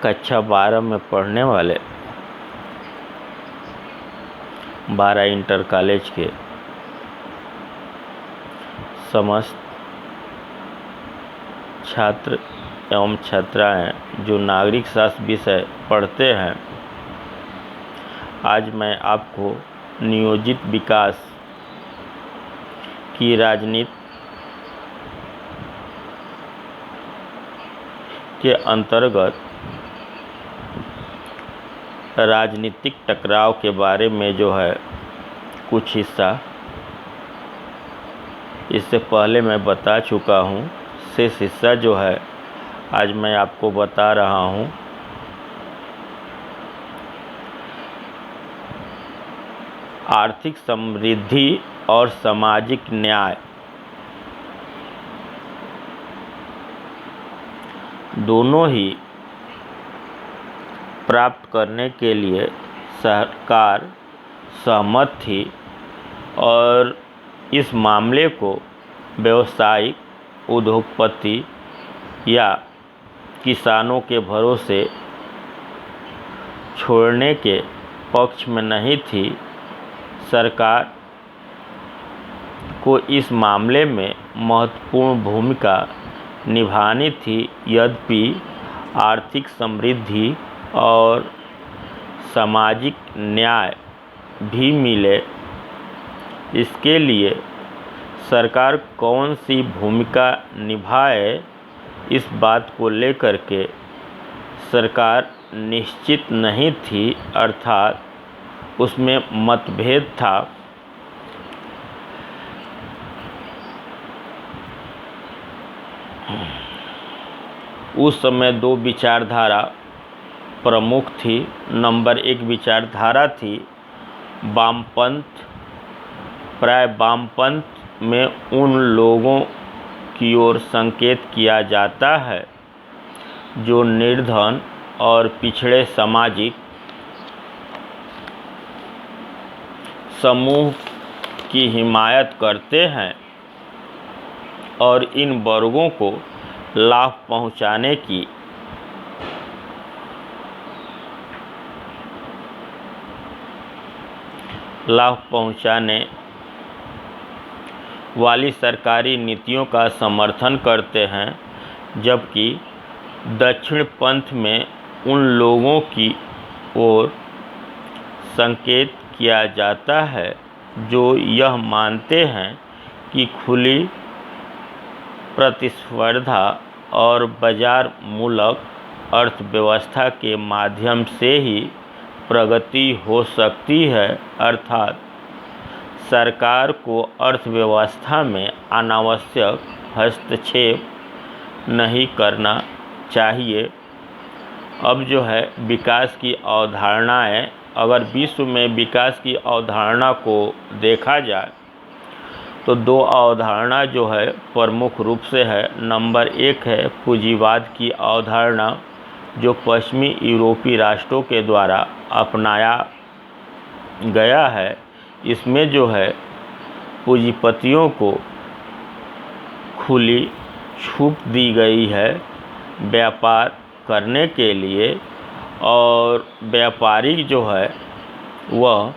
कक्षा 12 में पढ़ने वाले 12 इंटर कॉलेज के समस्त छात्र एवं छात्राएं जो नागरिक शास्त्र विषय पढ़ते हैं, आज मैं आपको नियोजित विकास की राजनीति के अंतर्गत राजनीतिक टकराव के बारे में कुछ हिस्सा इससे पहले मैं बता चुका हूँ। शेष हिस्सा आज मैं आपको बता रहा हूँ। आर्थिक समृद्धि और सामाजिक न्याय दोनों ही प्राप्त करने के लिए सरकार सहमत थी और इस मामले को व्यवसायिक, उद्योगपति या किसानों के भरोसे छोड़ने के पक्ष में नहीं थी। सरकार को इस मामले में महत्वपूर्ण भूमिका निभानी थी। यद्यपि आर्थिक समृद्धि और सामाजिक न्याय भी मिले, इसके लिए सरकार कौन सी भूमिका निभाए, इस बात को लेकर के सरकार निश्चित नहीं थी, अर्थात उसमें मतभेद था। उस समय दो विचारधारा प्रमुख थी। नंबर 1 विचारधारा थी वामपंथ। प्राय वामपंथ में उन लोगों की ओर संकेत किया जाता है जो निर्धन और पिछड़े सामाजिक समूह की हिमायत करते हैं और इन वर्गों को लाभ पहुंचाने वाली सरकारी नीतियों का समर्थन करते हैं, जबकि दक्षिणपंथ में उन लोगों की ओर संकेत किया जाता है जो यह मानते हैं कि खुली प्रतिस्पर्धा और बाजार मूलक अर्थव्यवस्था के माध्यम से ही प्रगति हो सकती है। अर्थात सरकार को अर्थव्यवस्था में अनावश्यक हस्तक्षेप नहीं करना चाहिए। अब विकास की अवधारणाएं, अगर विश्व में विकास की अवधारणा को देखा जाए तो दो अवधारणा प्रमुख रूप से है। नंबर 1 है पूंजीवाद की अवधारणा, जो पश्चिमी यूरोपीय राष्ट्रों के द्वारा अपनाया गया है। इसमें पूंजीपतियों को खुली छूट दी गई है व्यापार करने के लिए, और व्यापारी वह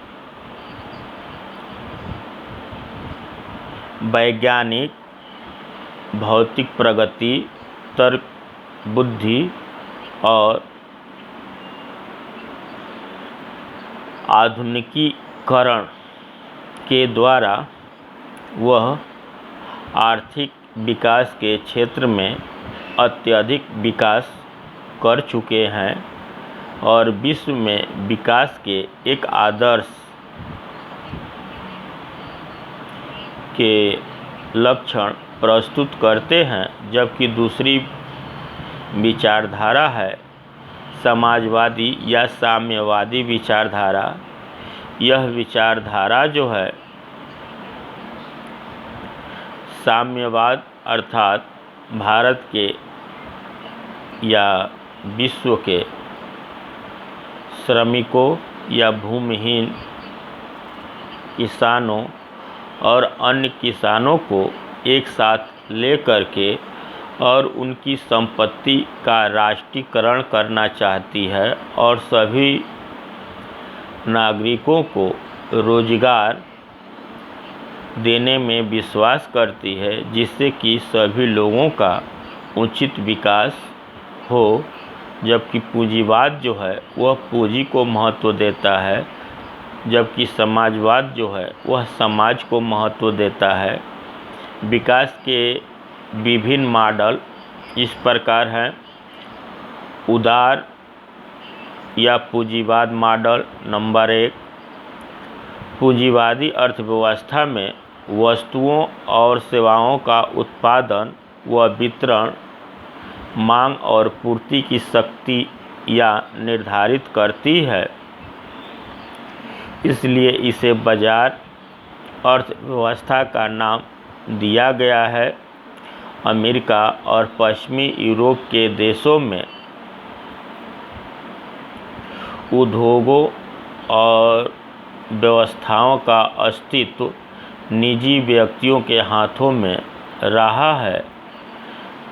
वैज्ञानिक, भौतिक प्रगति, तर्क बुद्धि और आधुनिकीकरण के द्वारा वह आर्थिक विकास के क्षेत्र में अत्यधिक विकास कर चुके हैं और विश्व में विकास के एक आदर्श के लक्षण प्रस्तुत करते हैं। जबकि दूसरी विचारधारा है समाजवादी या साम्यवादी विचारधारा। यह विचारधारा साम्यवाद अर्थात भारत के या विश्व के श्रमिकों या भूमिहीन किसानों और अन्य किसानों को एक साथ लेकर के और उनकी संपत्ति का राष्ट्रीयकरण करना चाहती है और सभी नागरिकों को रोजगार देने में विश्वास करती है, जिससे कि सभी लोगों का उचित विकास हो। जबकि पूंजीवाद जो है वह पूंजी को महत्व देता है, जबकि समाजवाद जो है वह समाज को महत्व देता है। विकास के विभिन्न मॉडल इस प्रकार हैं। उदार या पूंजीवाद मॉडल नंबर 1, पूंजीवादी अर्थव्यवस्था में वस्तुओं और सेवाओं का उत्पादन व वितरण मांग और पूर्ति की शक्ति या निर्धारित करती है, इसलिए इसे बाजार अर्थव्यवस्था का नाम दिया गया है। अमेरिका और पश्चिमी यूरोप के देशों में उद्योगों और व्यवस्थाओं का अस्तित्व निजी व्यक्तियों के हाथों में रहा है,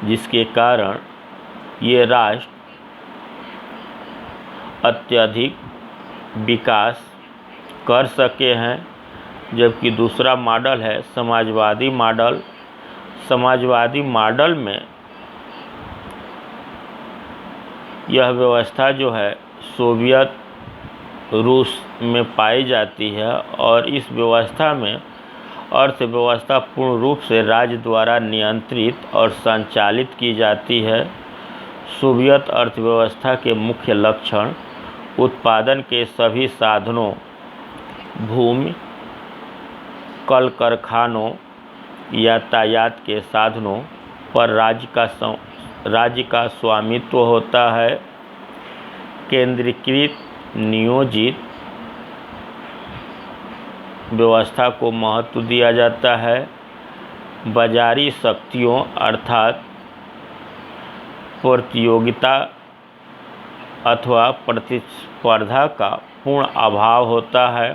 जिसके कारण ये राष्ट्र अत्यधिक विकास कर सके हैं। जबकि दूसरा मॉडल है समाजवादी मॉडल। समाजवादी मॉडल में यह व्यवस्था जो है सोवियत रूस में पाई जाती है और इस व्यवस्था में अर्थव्यवस्था पूर्ण रूप से राज्य द्वारा नियंत्रित और संचालित की जाती है। सोवियत अर्थव्यवस्था के मुख्य लक्षण उत्पादन के सभी साधनों, भूमि, कल कारखानों, यातायात के साधनों पर राज्य का स्वामित्व होता है। केंद्रीकृत नियोजित व्यवस्था को महत्व दिया जाता है। बाजारी शक्तियों अर्थात प्रतियोगिता अथवा प्रतिस्पर्धा का पूर्ण अभाव होता है।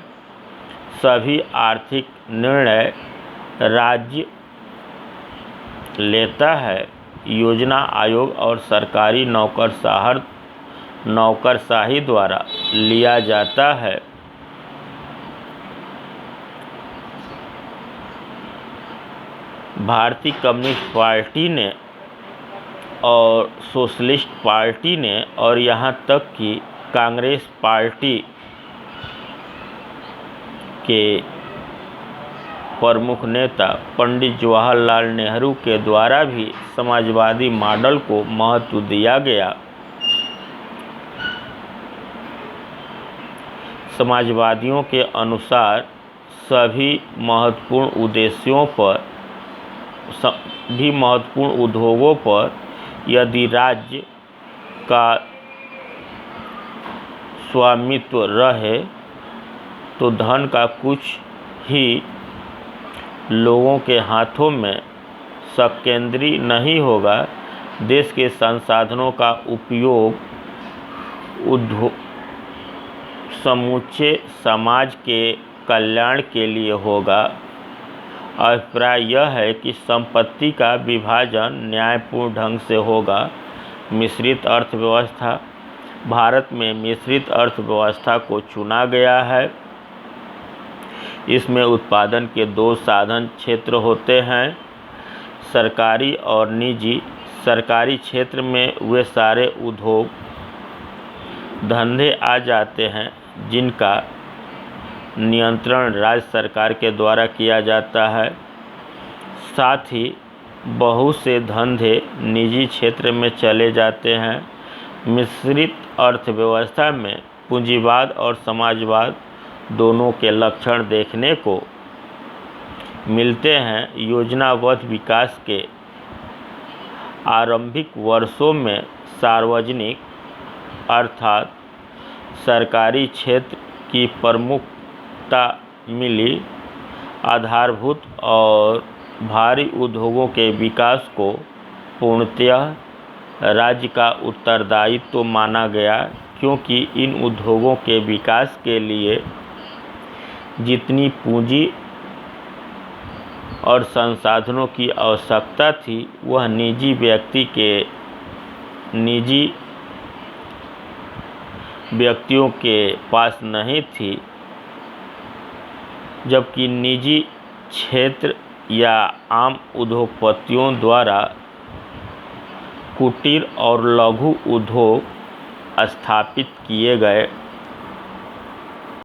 सभी आर्थिक निर्णय राज्य लेता है। योजना आयोग और सरकारी नौकरशाही द्वारा लिया जाता है। भारतीय कम्युनिस्ट पार्टी ने और सोशलिस्ट पार्टी ने और यहाँ तक कि कांग्रेस पार्टी के प्रमुख नेता पंडित जवाहरलाल नेहरू के द्वारा भी समाजवादी मॉडल को महत्व दिया गया। समाजवादियों के अनुसार सभी महत्वपूर्ण उद्योगों पर यदि राज्य का स्वामित्व रहे तो धन का कुछ ही लोगों के हाथों में संकेंद्रित नहीं होगा। देश के संसाधनों का उपयोग समूचे समाज के कल्याण के लिए होगा। अभिप्राय यह है कि संपत्ति का विभाजन न्यायपूर्ण ढंग से होगा। मिश्रित अर्थव्यवस्था, भारत में मिश्रित अर्थव्यवस्था को चुना गया है। इसमें उत्पादन के 2 साधन क्षेत्र होते हैं, सरकारी और निजी। सरकारी क्षेत्र में वे सारे उद्योग धंधे आ जाते हैं जिनका नियंत्रण राज्य सरकार के द्वारा किया जाता है। साथ ही बहुत से धंधे निजी क्षेत्र में चले जाते हैं। मिश्रित अर्थव्यवस्था में पूंजीवाद और समाजवाद दोनों के लक्षण देखने को मिलते हैं। योजनाबद्ध विकास के आरंभिक वर्षों में सार्वजनिक अर्थात सरकारी क्षेत्र की प्रमुखता मिली। आधारभूत और भारी उद्योगों के विकास को पूर्णतः राज्य का उत्तरदायित्व माना गया, क्योंकि इन उद्योगों के विकास के लिए जितनी पूंजी और संसाधनों की आवश्यकता थी वह निजी व्यक्तियों के पास नहीं थी, जबकि निजी क्षेत्र या आम उद्योगपतियों द्वारा कुटीर और लघु उद्योग स्थापित किए गए।